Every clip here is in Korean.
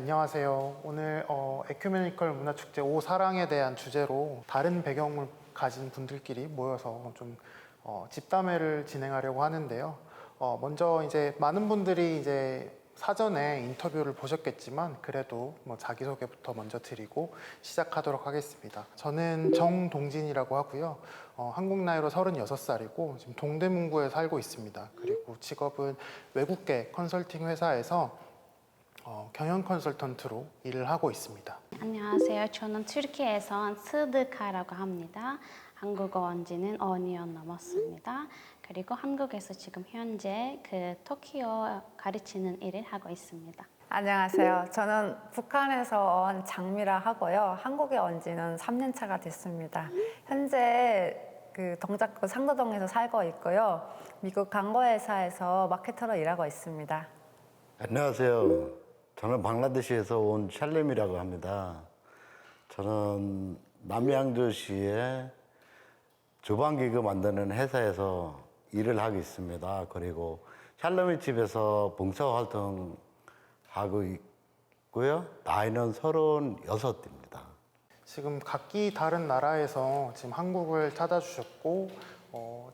안녕하세요. 오늘 에큐메니컬 문화축제 오사랑에 대한 주제로 다른 배경을 가진 분들끼리 모여서 좀 집담회를 진행하려고 하는데요. 먼저 이제 많은 분들이 이제 사전에 인터뷰를 보셨겠지만 그래도 뭐 자기소개부터 먼저 드리고 시작하도록 하겠습니다. 저는 정동진이라고 하고요. 한국 나이로 36살이고 지금 동대문구에 살고 있습니다. 그리고 직업은 외국계 컨설팅 회사에서 경영 컨설턴트로 일을 하고 있습니다. 안녕하세요. 저는 튀르키예에서 온 스드카라고 합니다. 한국어 온 지는 5년 넘었습니다. 그리고 한국에서 지금 현재 터키어 가르치는 일을 하고 있습니다. 안녕하세요. 저는 북한에서 온 장미라 하고요. 한국에 온 지는 3년 차가 됐습니다. 현재 동작구 상도동에서 살고 있고요. 미국 광고회사에서 마케터로 일하고 있습니다. 안녕하세요. 저는 방글라데시에서 온 샬렘이라고 합니다. 저는 남양주시에 주방기구 만드는 회사에서 일을 하고 있습니다. 그리고 샬롬의 집에서 봉사활동하고 있고요. 나이는 36입니다. 지금 각기 다른 나라에서 지금 한국을 찾아주셨고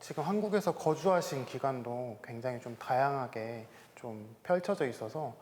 지금 한국에서 거주하신 기간도 굉장히 좀 다양하게 좀 펼쳐져 있어서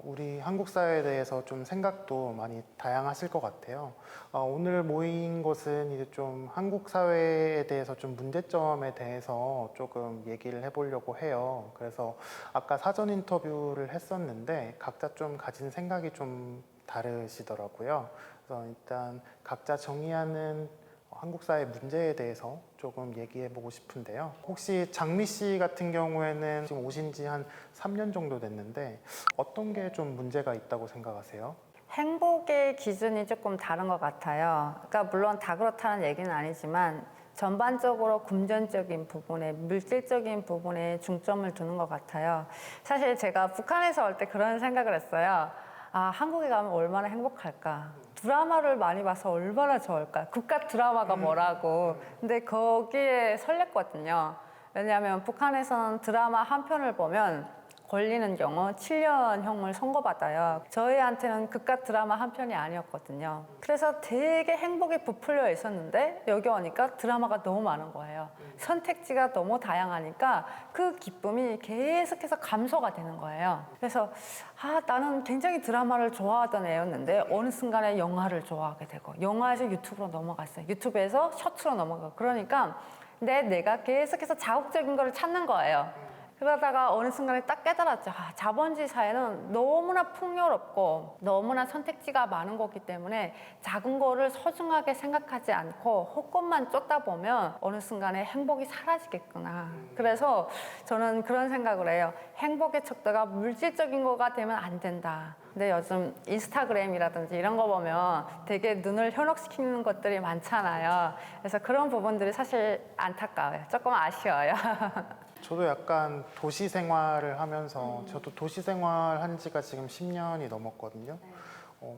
우리 한국 사회에 대해서 좀 생각도 많이 다양하실 것 같아요. 오늘 모인 것은 이제 좀 한국 사회에 대해서 좀 문제점에 대해서 조금 얘기를 해보려고 해요. 그래서 아까 사전 인터뷰를 했었는데 각자 좀 가진 생각이 좀 다르시더라고요. 그래서 일단 각자 정의하는 한국 사회 문제에 대해서 조금 얘기해 보고 싶은데요. 혹시 장미 씨 같은 경우에는 지금 오신 지 한 3년 정도 됐는데 어떤 게 좀 문제가 있다고 생각하세요? 행복의 기준이 조금 다른 것 같아요. 그러니까 물론 다 그렇다는 얘기는 아니지만 전반적으로 금전적인 부분에, 물질적인 부분에 중점을 두는 것 같아요. 사실 제가 북한에서 올 때 그런 생각을 했어요. 한국에 가면 얼마나 행복할까. 드라마를 많이 봐서 얼마나 좋을까. 국가 드라마가 뭐라고. 근데 거기에 설렜거든요. 왜냐하면 북한에서는 드라마 한 편을 보면 걸리는 경우 7년형을 선고받아요. 저희한테는 그깟 드라마 한 편이 아니었거든요. 그래서 되게 행복에 부풀려 있었는데 여기 오니까 드라마가 너무 많은 거예요. 선택지가 너무 다양하니까 그 기쁨이 계속해서 감소가 되는 거예요. 그래서 나는 굉장히 드라마를 좋아하던 애였는데 어느 순간에 영화를 좋아하게 되고 영화에서 유튜브로 넘어갔어요. 유튜브에서 셔츠로 넘어가고 그러니까 내가 계속해서 자극적인 거를 찾는 거예요. 그러다가 어느 순간에 딱 깨달았죠. 자본주의 사회는 너무나 풍요롭고 너무나 선택지가 많은 거기 때문에 작은 거를 소중하게 생각하지 않고 헛것만 쫓다 보면 어느 순간에 행복이 사라지겠구나. 그래서 저는 그런 생각을 해요. 행복의 척도가 물질적인 거가 되면 안 된다. 근데 요즘 인스타그램이라든지 이런 거 보면 되게 눈을 현혹시키는 것들이 많잖아요. 그래서 그런 부분들이 사실 안타까워요. 조금 아쉬워요. 저도 약간 도시 생활을 하면서 저도 도시 생활 한 지가 지금 10년이 넘었거든요.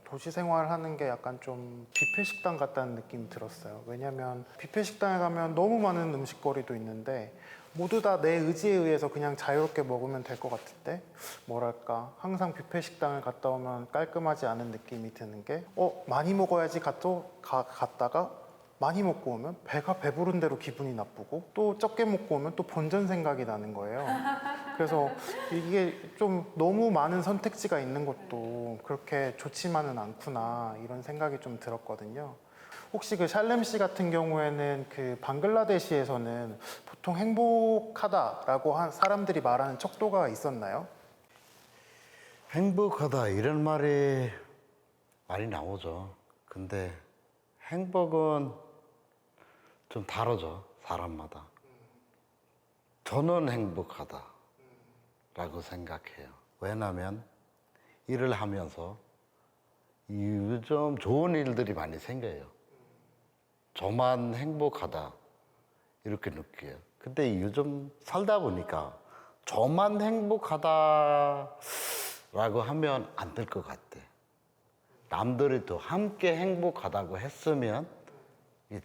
도시 생활 하는 게 약간 좀 뷔페 식당 같다는 느낌이 들었어요. 왜냐면 뷔페 식당에 가면 너무 많은 음식거리도 있는데 모두 다 내 의지에 의해서 그냥 자유롭게 먹으면 될 것 같은데 뭐랄까 항상 뷔페 식당을 갔다 오면 깔끔하지 않은 느낌이 드는 게 많이 먹어야지 갔다가 많이 먹고 오면 배가 배부른 대로 기분이 나쁘고 또 적게 먹고 오면 또 본전 생각이 나는 거예요. 그래서 이게 좀 너무 많은 선택지가 있는 것도 그렇게 좋지만은 않구나 이런 생각이 좀 들었거든요. 혹시 그 샬렘 씨 같은 경우에는 그 방글라데시에서는 보통 행복하다라고 한 사람들이 말하는 척도가 있었나요? 행복하다 이런 말이 많이 나오죠. 근데 행복은 좀 다르죠, 사람마다. 저는 행복하다라고 생각해요. 왜냐하면 일을 하면서 요즘 좋은 일들이 많이 생겨요. 저만 행복하다 이렇게 느껴요. 근데 요즘 살다 보니까 저만 행복하다라고 하면 안 될 것 같아. 남들이 또 함께 행복하다고 했으면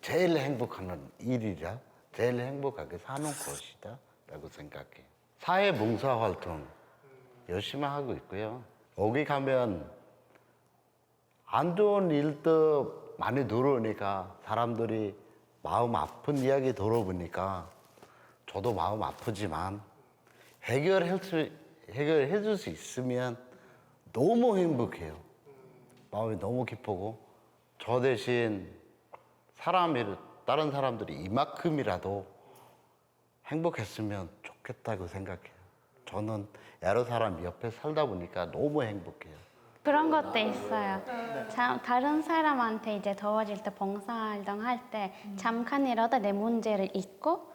제일 행복한 일이라 제일 행복하게 사는 것이다 라고 생각해요. 사회봉사활동 열심히 하고 있고요. 여기 가면 안 좋은 일도 많이 들어오니까 사람들이 마음 아픈 이야기 들어보니까 저도 마음 아프지만 해결해 줄 수 있으면 너무 행복해요. 마음이 너무 기쁘고 저 대신 다른 사람들이 이만큼이라도 행복했으면 좋겠다고 생각해요. 저는 여러 사람 옆에 살다 보니까 너무 행복해요. 그런 것도 있어요. 다른 사람한테 이제 더워질 때 봉사활동 할 때 잠깐이라도 내 문제를 잊고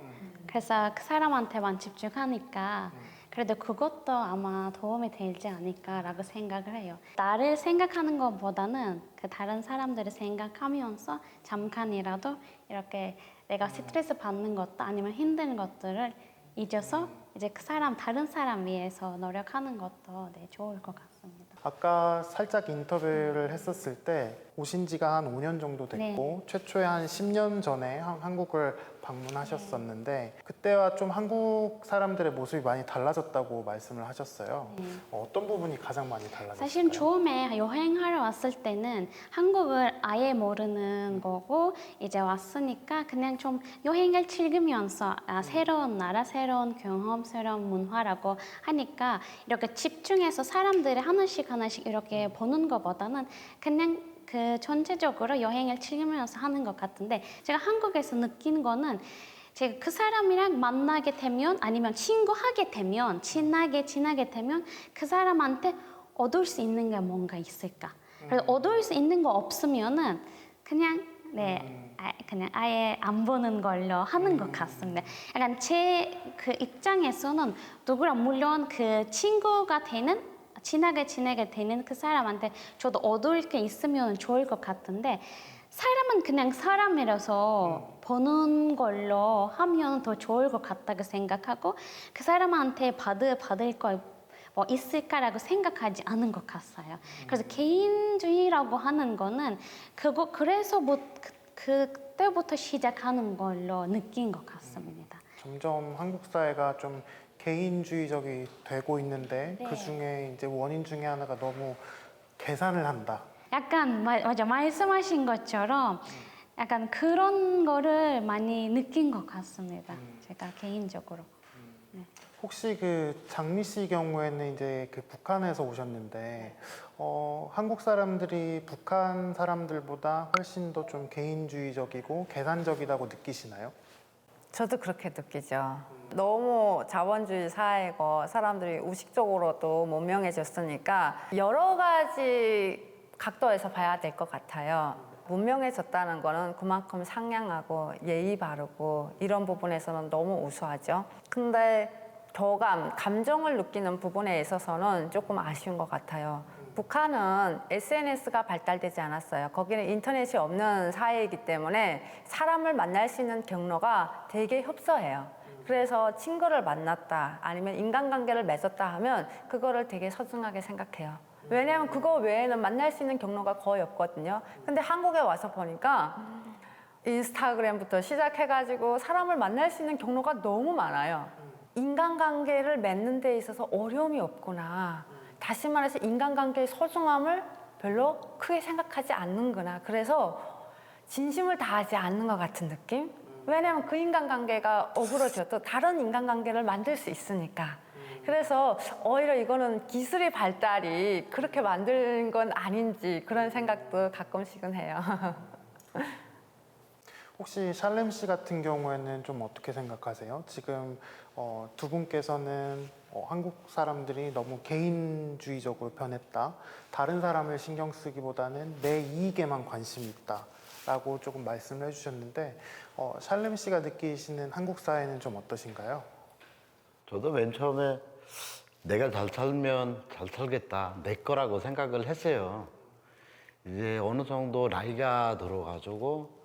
그래서 그 사람한테만 집중하니까 그래도 그것도 아마 도움이 되지 않을까라고 생각을 해요. 나를 생각하는 것보다는 그 다른 사람들을 생각하면서 잠깐이라도 이렇게 내가 스트레스 받는 것도 아니면 힘든 것들을 잊어서 이제 다른 사람 위해서 노력하는 것도 네, 좋을 것 같습니다. 아까 살짝 인터뷰를 했었을 때 오신 지가 한 5년 정도 됐고 최초에 한 10년 전에 한국을 방문하셨었는데 그때와 좀 한국 사람들의 모습이 많이 달라졌다고 말씀을 하셨어요. 어떤 부분이 가장 많이 달라졌을까요? 사실 처음에 여행하러 왔을 때는 한국을 아예 모르는 거고 이제 왔으니까 그냥 좀 여행을 즐기면서 새로운 나라, 새로운 경험, 새로운 문화라고 하니까 이렇게 집중해서 사람들이 하나씩 이렇게 보는 것보다는 그냥 그 전체적으로 여행을 즐기면서 하는 것 같은데 제가 한국에서 느낀 거는 제가 그 사람이랑 만나게 되면 아니면 친구하게 되면 친하게 지나게 되면 그 사람한테 얻을 수 있는 게 뭔가 있을까? 그래서 얻을 수 있는 거 없으면은 그냥 그냥 아예 안 보는 걸로 하는 것 같습니다. 약간 제 그 입장에서는 누구랑 물론 그 친구가 되는 친하게 지내게 되는 그 사람한테 저도 얻을 게 있으면 좋을 것 같은데 사람은 그냥 사람이라서 보는 걸로 하면 더 좋을 것 같다고 생각하고 그 사람한테 받을 거 뭐 있을까라고 생각하지 않은 것 같아요. 그래서 개인주의라고 하는 거는 그래서 뭐 그때부터 시작하는 걸로 느낀 것 같습니다. 점점 한국 사회가 좀 개인주의적이 되고 있는데 그 중에 이제 원인 중에 하나가 너무 계산을 한다. 약간 맞아 말씀하신 것처럼 약간 그런 거를 많이 느낀 것 같습니다. 제가 개인적으로. 혹시 그 장미 씨 경우에는 이제 그 북한에서 오셨는데 한국 사람들이 북한 사람들보다 훨씬 더 좀 개인주의적이고 계산적이라고 느끼시나요? 저도 그렇게 느끼죠. 너무 자본주의 사회고 사람들이 우식적으로 또 문명해졌으니까 여러 가지 각도에서 봐야 될 것 같아요. 문명해졌다는 거는 그만큼 상냥하고 예의 바르고 이런 부분에서는 너무 우수하죠. 근데 감정을 느끼는 부분에 있어서는 조금 아쉬운 것 같아요. 북한은 SNS가 발달되지 않았어요. 거기는 인터넷이 없는 사회이기 때문에 사람을 만날 수 있는 경로가 되게 협소해요. 그래서 친구를 만났다 아니면 인간관계를 맺었다 하면 그거를 되게 소중하게 생각해요. 왜냐하면 그거 외에는 만날 수 있는 경로가 거의 없거든요. 근데 한국에 와서 보니까 인스타그램부터 시작해가지고 사람을 만날 수 있는 경로가 너무 많아요. 인간관계를 맺는 데 있어서 어려움이 없구나. 다시 말해서 인간관계의 소중함을 별로 크게 생각하지 않는구나. 그래서 진심을 다하지 않는 것 같은 느낌? 왜냐하면 그 인간관계가 어그러져도 다른 인간관계를 만들 수 있으니까. 그래서 오히려 이거는 기술의 발달이 그렇게 만든 건 아닌지 그런 생각도 가끔씩은 해요. 혹시 샬렘 씨 같은 경우에는 좀 어떻게 생각하세요? 지금 두 분께서는 한국 사람들이 너무 개인주의적으로 변했다. 다른 사람을 신경 쓰기보다는 내 이익에만 관심이 있다라고 조금 말씀을 해주셨는데 샬렘 씨가 느끼시는 한국 사회는 좀 어떠신가요? 저도 맨 처음에 내가 잘 살면 잘 살겠다, 내 거라고 생각을 했어요. 이제 어느 정도 나이가 들어가지고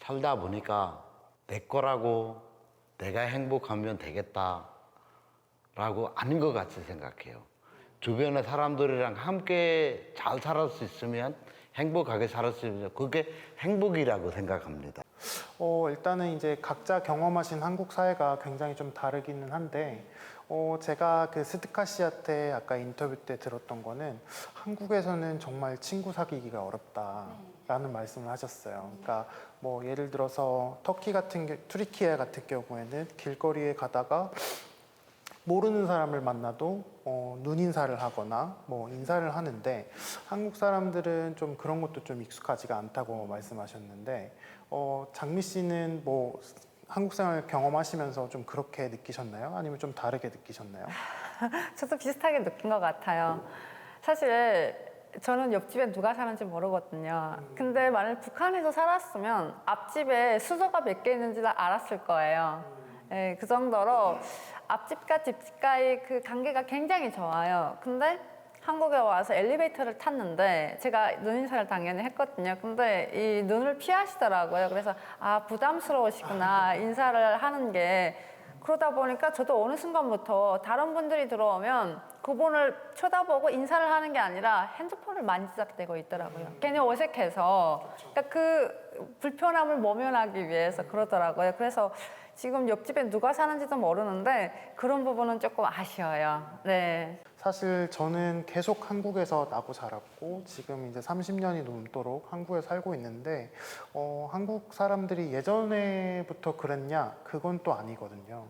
살다 보니까 내 거라고 내가 행복하면 되겠다라고 아닌 것 같이 생각해요. 주변의 사람들이랑 함께 잘 살 수 있으면 행복하게 살 수 있으면 그게 행복이라고 생각합니다. 일단은 이제 각자 경험하신 한국 사회가 굉장히 좀 다르기는 한데 제가 그 스드카 씨한테 아까 인터뷰 때 들었던 거는 한국에서는 정말 친구 사귀기가 어렵다라는 말씀을 하셨어요. 그러니까 뭐 예를 들어서 투르키예 같은 경우에는 길거리에 가다가 모르는 사람을 만나도 눈인사를 하거나 뭐 인사를 하는데 한국 사람들은 좀 그런 것도 좀 익숙하지가 않다고 말씀하셨는데 장미 씨는 뭐 한국 생활 경험하시면서 좀 그렇게 느끼셨나요? 아니면 좀 다르게 느끼셨나요? 저도 비슷하게 느낀 것 같아요. 사실 저는 옆집에 누가 사는지 모르거든요. 근데 만약 북한에서 살았으면 앞집에 수저가 몇 개 있는지도 알았을 거예요. 예, 그 정도로 앞집과 뒷집과의 그 관계가 굉장히 좋아요. 근데 한국에 와서 엘리베이터를 탔는데 제가 눈인사를 당연히 했거든요. 근데 이 눈을 피하시더라고요. 그래서 아, 부담스러우시구나, 인사를 하는 게. 그러다 보니까 저도 어느 순간부터 다른 분들이 들어오면 그분을 쳐다보고 인사를 하는 게 아니라 핸드폰을 만지작대고 있더라고요. 괜히 어색해서. 그러니까 그 불편함을 모면하기 위해서 그러더라고요. 그래서 지금 옆집에 누가 사는지도 모르는데 그런 부분은 조금 아쉬워요. 네. 사실 저는 계속 한국에서 나고 자랐고 지금 이제 30년이 넘도록 한국에 살고 있는데 한국 사람들이 예전에부터 그랬냐? 그건 또 아니거든요.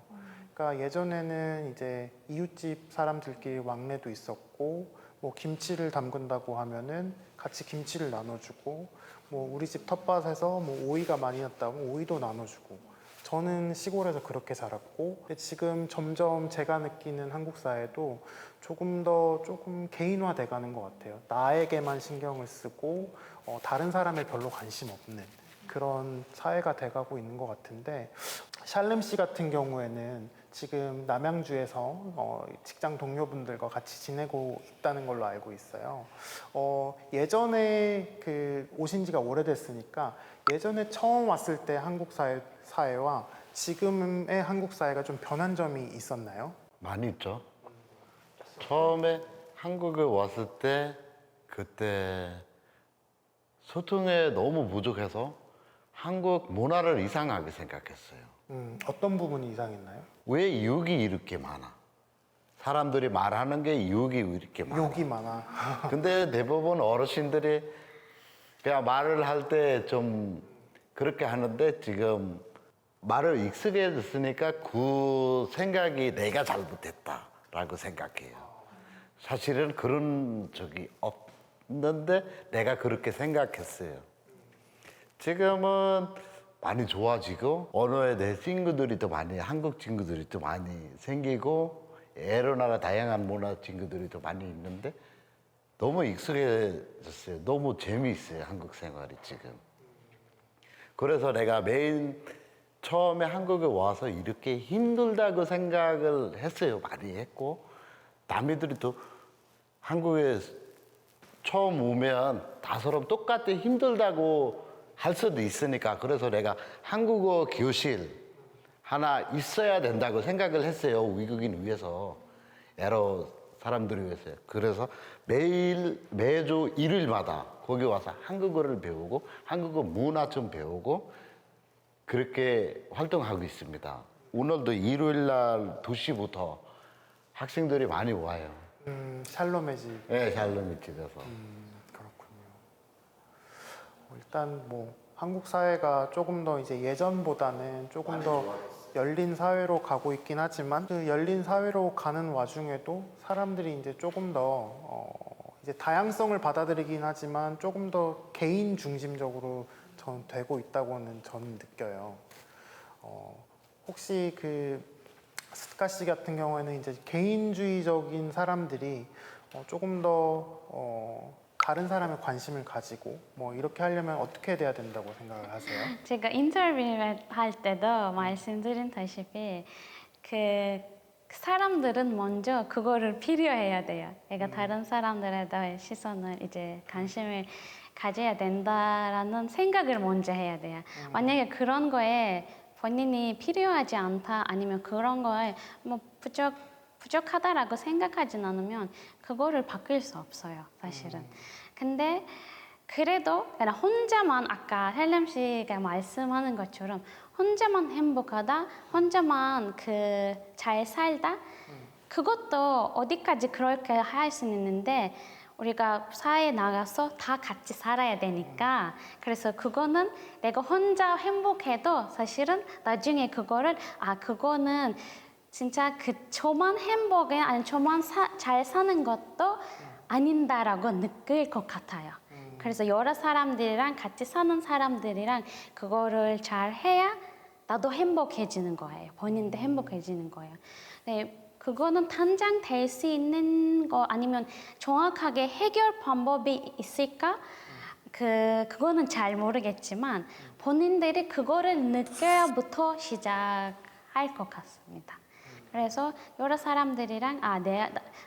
그러니까 예전에는 이제 이웃집 사람들끼리 왕래도 있었고 뭐 김치를 담근다고 하면은 같이 김치를 나눠주고 뭐 우리 집 텃밭에서 뭐 오이가 많이 났다면 오이도 나눠주고 저는 시골에서 그렇게 자랐고 근데 지금 점점 제가 느끼는 한국 사회도 조금 개인화돼 가는 것 같아요. 나에게만 신경을 쓰고 다른 사람에 별로 관심 없는 그런 사회가 돼가고 있는 것 같은데 샬름 씨 같은 경우에는 지금 남양주에서 직장 동료분들과 같이 지내고 있다는 걸로 알고 있어요. 예전에 오신 지가 오래됐으니까 예전에 처음 왔을 때 한국 사회와 지금의 한국 사회가 좀 변한 점이 있었나요? 많이 있죠. 처음에 한국에 왔을 때 그때 소통에 너무 부족해서 한국 문화를 이상하게 생각했어요. 어떤 부분이 이상했나요? 왜 욕이 이렇게 많아? 사람들이 말하는 게 욕이 이렇게 많아. 욕이 많아. 근데 대부분 어르신들이 그냥 말을 할 때 좀 그렇게 하는데 지금 말을 익숙해졌으니까 그 생각이 내가 잘못했다라고 생각해요. 사실은 그런 적이 없는데 내가 그렇게 생각했어요. 지금은 많이 좋아지고 언어에 대해 친구들이 더 많이 한국 친구들이 더 많이 생기고 여러 나라 다양한 문화 친구들이 더 많이 있는데 너무 익숙해졌어요. 너무 재미있어요. 한국 생활이 지금. 그래서 내가 매일 처음에 한국에 와서 이렇게 힘들다고 생각을 했어요. 많이 했고 남이들이 또 한국에 처음 오면 다 서로 똑같이 힘들다고 할 수도 있으니까 그래서 내가 한국어 교실 하나 있어야 된다고 생각을 했어요. 외국인 위해서 여러 사람들을 위해서요. 그래서 매주 일요일마다 거기 와서 한국어를 배우고 한국어 문화 좀 배우고 그렇게 활동하고 있습니다. 오늘도 일요일 날 2시부터 학생들이 많이 와요. 샬롬의 집. 네, 샬롬의 집에서. 그렇군요. 일단 뭐 한국 사회가 조금 더 이제 예전보다는 조금 더 열린 사회로 가고 있긴 하지만 그 열린 사회로 가는 와중에도 사람들이 이제 조금 더 이제 다양성을 받아들이긴 하지만 조금 더 개인 중심적으로 전 되고 있다고는 저는 느껴요. 혹시 스카 씨 같은 경우에는 이제 개인주의적인 사람들이 조금 더 다른 사람에 관심을 가지고 뭐 이렇게 하려면 어떻게 돼야 된다고 생각을 하세요? 제가 인터뷰를 할 때도 말씀드린다시피 그 사람들은 먼저 그거를 필요해야 돼요. 그러니까 다른 사람들에 대한 시선을 이제 관심을 가져야 된다라는 생각을 먼저 해야 돼요. 만약에 그런 거에 본인이 필요하지 않다 아니면 그런 거에 뭐 부족하다라고 생각하진 않으면 그거를 바뀔 수 없어요, 사실은. 근데 그래도 그냥 혼자만 아까 헬렘 씨가 말씀하는 것처럼 혼자만 행복하다, 혼자만 잘 살다 그것도 어디까지 그렇게 할 수는 있는데 우리가 사회에 나가서 다 같이 살아야 되니까 그래서 그거는 내가 혼자 행복해도 사실은 나중에 그거를 그거는 진짜 저만 행복해 아니 저만 잘 사는 것도 아닌다라고 느낄 것 같아요. 그래서 여러 사람들이랑 같이 사는 사람들이랑 그거를 잘 해야 나도 행복해지는 거예요. 본인도 행복해지는 거예요. 네, 그거는 당장 될 수 있는 거 아니면 정확하게 해결 방법이 있을까? 그거는 잘 모르겠지만 본인들이 그거를 느껴야부터 시작할 것 같습니다. 그래서 여러 사람들이랑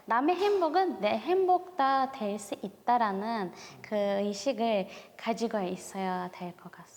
남의 행복은 내 행복도 될 수 있다라는 그 의식을 가지고 있어야 될 것 같습니다.